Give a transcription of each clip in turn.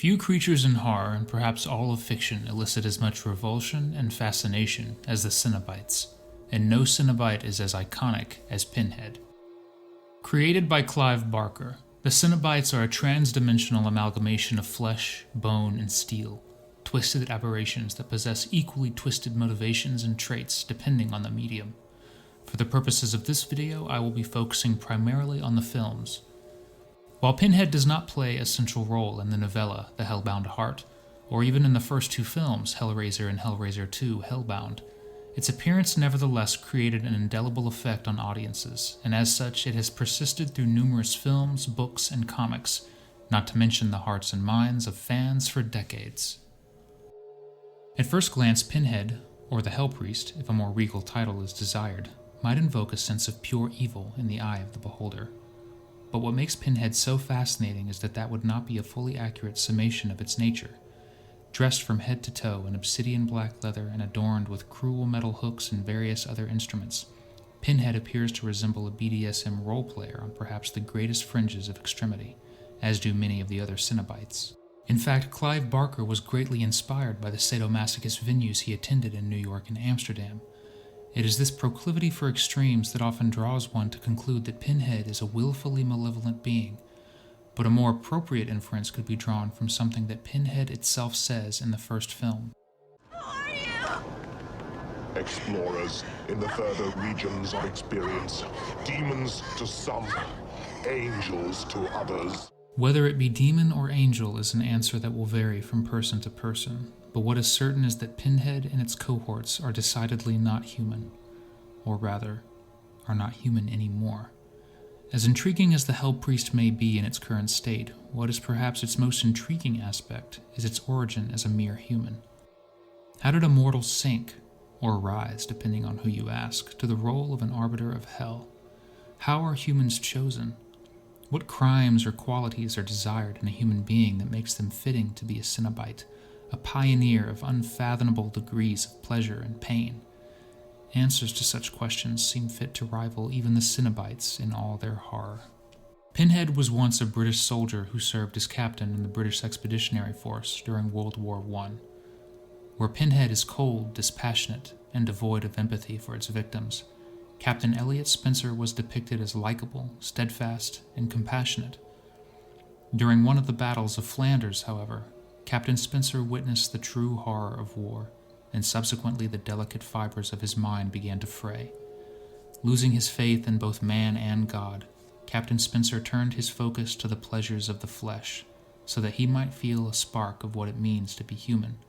Few creatures in horror, and perhaps all of fiction, elicit as much revulsion and fascination as the cenobites, and no cenobite is as iconic as Pinhead. Created by Clive Barker, the cenobites are a trans-dimensional amalgamation of flesh, bone, and steel, twisted aberrations that possess equally twisted motivations and traits depending on the medium. For the purposes of this video, I will be focusing primarily on the films. While Pinhead does not play a central role in the novella The Hellbound Heart, or even in the first two films, Hellraiser and Hellraiser 2 Hellbound, its appearance nevertheless created an indelible effect on audiences, and as such it has persisted through numerous films, books, and comics, not to mention the hearts and minds of fans for decades. At first glance, Pinhead, or the Hell Priest, if a more regal title is desired, might invoke a sense of pure evil in the eye of the beholder. But what makes Pinhead so fascinating is that would not be a fully accurate summation of its nature. Dressed from head to toe in obsidian black leather and adorned with cruel metal hooks and various other instruments, Pinhead appears to resemble a BDSM role player on perhaps the greatest fringes of extremity, as do many of the other cenobites. In fact, Clive Barker was greatly inspired by the sadomasochist venues he attended in New York and Amsterdam. It is this proclivity for extremes that often draws one to conclude that Pinhead is a willfully malevolent being, but a more appropriate inference could be drawn from something that Pinhead itself says in the first film. Who are you? Explorers in the further regions of experience, demons to some, angels to others. Whether it be demon or angel is an answer that will vary from person to person, but what is certain is that Pinhead and its cohorts are decidedly not human, or rather, are not human anymore. As intriguing as the Hell Priest may be in its current state, what is perhaps its most intriguing aspect is its origin as a mere human. How did a mortal sink, or rise, depending on who you ask, to the role of an arbiter of hell? How are humans chosen? What crimes or qualities are desired in a human being that makes them fitting to be a cenobite, a pioneer of unfathomable degrees of pleasure and pain? Answers to such questions seem fit to rival even the cenobites in all their horror. Pinhead was once a British soldier who served as captain in the British Expeditionary Force during World War I. Where Pinhead is cold, dispassionate, and devoid of empathy for its victims, Captain Elliot Spencer was depicted as likable, steadfast, and compassionate. During one of the battles of Flanders, however, Captain Spencer witnessed the true horror of war, and subsequently the delicate fibers of his mind began to fray. Losing his faith in both man and God, Captain Spencer turned his focus to the pleasures of the flesh, so that he might feel a spark of what it means to be human,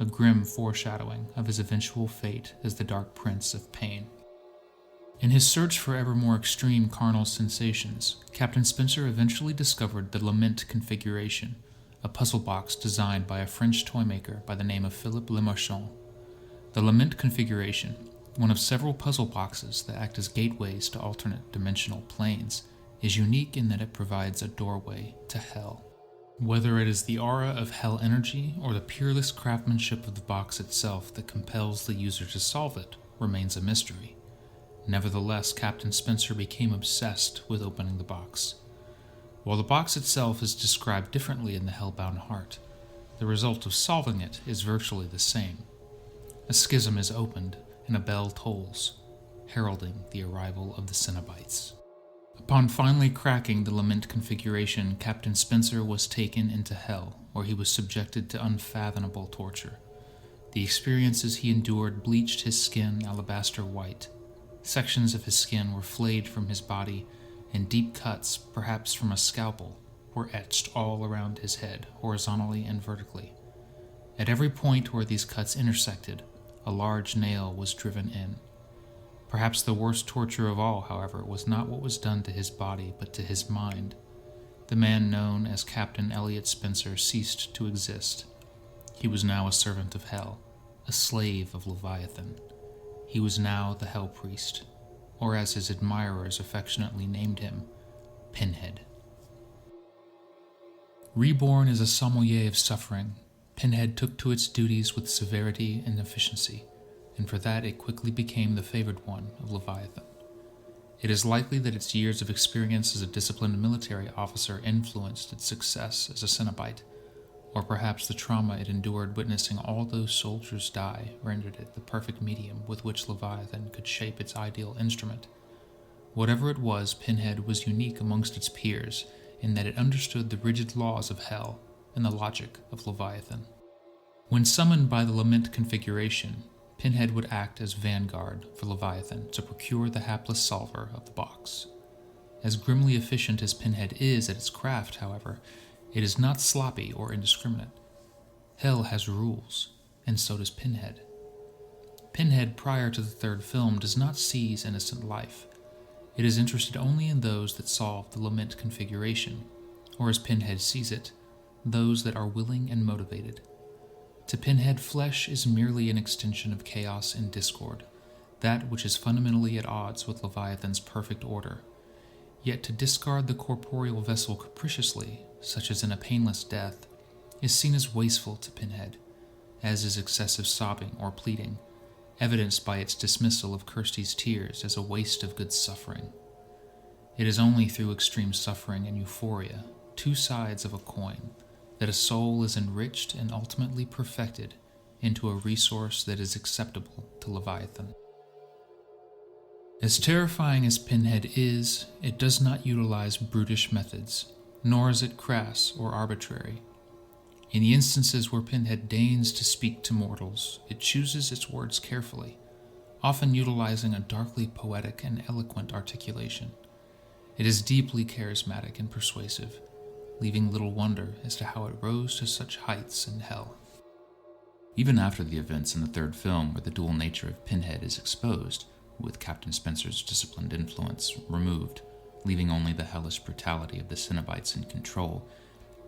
a grim foreshadowing of his eventual fate as the Dark Prince of Pain. In his search for ever more extreme carnal sensations, Captain Spencer eventually discovered the Lament configuration, a puzzle box designed by a French toymaker by the name of Philippe Lemarchand. The Lament configuration, one of several puzzle boxes that act as gateways to alternate dimensional planes, is unique in that it provides a doorway to hell. Whether it is the aura of hell energy or the peerless craftsmanship of the box itself that compels the user to solve it remains a mystery. Nevertheless, Captain Spencer became obsessed with opening the box. While the box itself is described differently in the Hellbound Heart, the result of solving it is virtually the same. A schism is opened, and a bell tolls, heralding the arrival of the cenobites. Upon finally cracking the Lament configuration, Captain Spencer was taken into hell, where he was subjected to unfathomable torture. The experiences he endured bleached his skin alabaster white. Sections of his skin were flayed from his body, and deep cuts, perhaps from a scalpel, were etched all around his head, horizontally and vertically. At every point where these cuts intersected, a large nail was driven in. Perhaps the worst torture of all, however, was not what was done to his body, but to his mind. The man known as Captain Elliot Spencer ceased to exist. He was now a servant of hell, a slave of Leviathan. He was now the Hell Priest, or as his admirers affectionately named him, Pinhead. Reborn as a sommelier of suffering, Pinhead took to its duties with severity and efficiency, and for that it quickly became the favored one of Leviathan. It is likely that its years of experience as a disciplined military officer influenced its success as a cenobite, or perhaps the trauma it endured witnessing all those soldiers die rendered it the perfect medium with which Leviathan could shape its ideal instrument. Whatever it was, Pinhead was unique amongst its peers in that it understood the rigid laws of Hell and the logic of Leviathan. When summoned by the Lament configuration, Pinhead would act as vanguard for Leviathan to procure the hapless solver of the box. As grimly efficient as Pinhead is at its craft, however, it is not sloppy or indiscriminate. Hell has rules, and so does Pinhead. Pinhead, prior to the third film, does not seize innocent life. It is interested only in those that solve the Lament configuration, or as Pinhead sees it, those that are willing and motivated. To Pinhead, flesh is merely an extension of chaos and discord, that which is fundamentally at odds with Leviathan's perfect order. Yet to discard the corporeal vessel capriciously, such as in a painless death, is seen as wasteful to Pinhead, as is excessive sobbing or pleading, evidenced by its dismissal of Kirsty's tears as a waste of good suffering. It is only through extreme suffering and euphoria, two sides of a coin, that a soul is enriched and ultimately perfected into a resource that is acceptable to Leviathan. As terrifying as Pinhead is, it does not utilize brutish methods, nor is it crass or arbitrary. In the instances where Pinhead deigns to speak to mortals, it chooses its words carefully, often utilizing a darkly poetic and eloquent articulation. It is deeply charismatic and persuasive, leaving little wonder as to how it rose to such heights in Hell. Even after the events in the third film, where the dual nature of Pinhead is exposed, with Captain Spencer's disciplined influence removed, leaving only the hellish brutality of the Cenobites in control,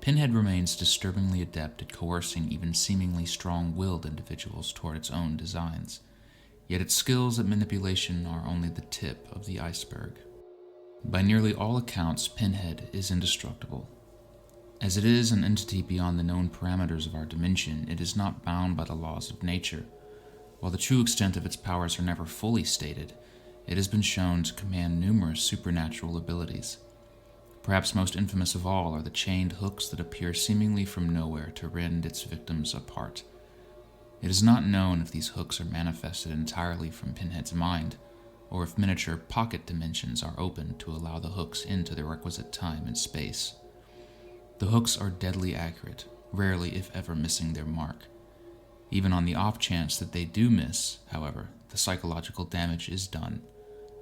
Pinhead remains disturbingly adept at coercing even seemingly strong-willed individuals toward its own designs. Yet its skills at manipulation are only the tip of the iceberg. By nearly all accounts, Pinhead is indestructible. As it is an entity beyond the known parameters of our dimension, it is not bound by the laws of nature. While the true extent of its powers are never fully stated, it has been shown to command numerous supernatural abilities. Perhaps most infamous of all are the chained hooks that appear seemingly from nowhere to rend its victims apart. It is not known if these hooks are manifested entirely from Pinhead's mind, or if miniature pocket dimensions are opened to allow the hooks into the requisite time and space. The hooks are deadly accurate, rarely if ever missing their mark. Even on the off chance that they do miss, however, the psychological damage is done.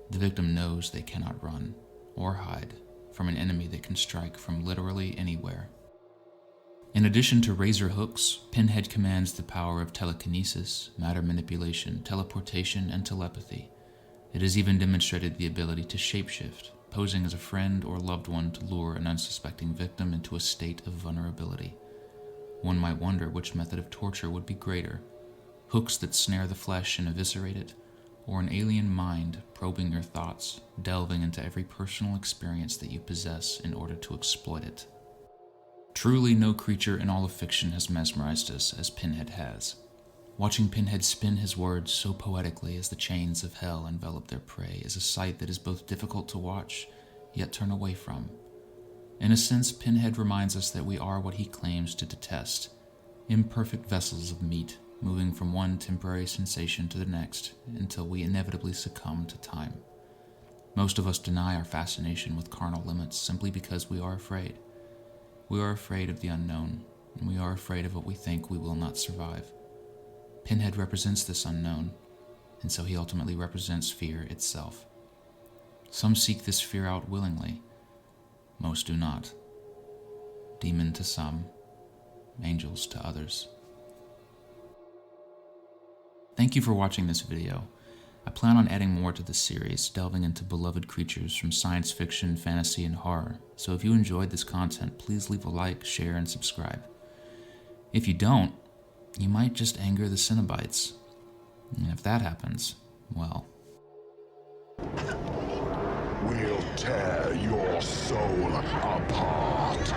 The victim knows they cannot run, or hide, from an enemy that can strike from literally anywhere. In addition to razor hooks, Pinhead commands the power of telekinesis, matter manipulation, teleportation, and telepathy. It has even demonstrated the ability to shapeshift, posing as a friend or loved one to lure an unsuspecting victim into a state of vulnerability. One might wonder which method of torture would be greater: hooks that snare the flesh and eviscerate it, or an alien mind probing your thoughts, delving into every personal experience that you possess in order to exploit it. Truly, no creature in all of fiction has mesmerized us as Pinhead has. Watching Pinhead spin his words so poetically as the chains of hell envelop their prey is a sight that is both difficult to watch, yet turn away from. In a sense, Pinhead reminds us that we are what he claims to detest: imperfect vessels of meat, moving from one temporary sensation to the next until we inevitably succumb to time. Most of us deny our fascination with carnal limits simply because we are afraid. We are afraid of the unknown, and we are afraid of what we think we will not survive. Pinhead represents this unknown, and so he ultimately represents fear itself. Some seek this fear out willingly. Most do not. Demon to some, angels to others. Thank you for watching this video. I plan on adding more to this series, delving into beloved creatures from science fiction, fantasy, and horror, so if you enjoyed this content, please leave a like, share, and subscribe. If you don't, you might just anger the Cenobites. And if that happens, well... We'll tear your soul apart.